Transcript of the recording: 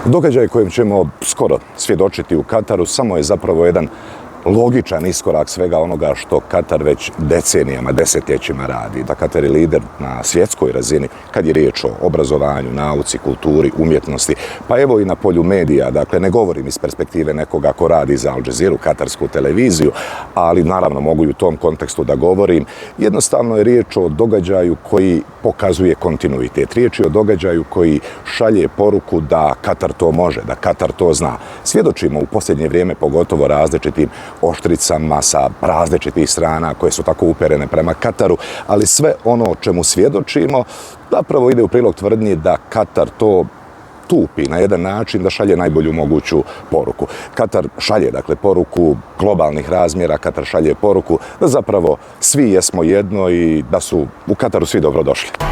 Događaj kojem ćemo skoro svjedočiti u Kataru samo je zapravo jedan logičan iskorak svega onoga što Katar već decenijama, desetljećima radi. Da Katar je lider na svjetskoj razini kad je riječ o obrazovanju, nauci, kulturi, umjetnosti, pa evo i na polju medija. Dakle, ne govorim iz perspektive nekoga ko radi za Al Jazeera, katarsku televiziju, ali naravno mogu i u tom kontekstu da govorim. Jednostavno je riječ o događaju koji pokazuje kontinuitet. Riječ je o događaju koji šalje poruku da Katar to može, da Katar to zna. Svjedočimo u posljednje vrijeme pogotovo različitim oštricama sa različitih strana koje su tako uperene prema Kataru, ali sve ono o čemu svjedočimo zapravo ide u prilog tvrdnji da Katar to tupi na jedan način da šalje najbolju moguću poruku. Katar šalje, dakle, poruku globalnih razmjera, Katar šalje poruku da zapravo svi jesmo jedno i da su u Kataru svi dobrodošli.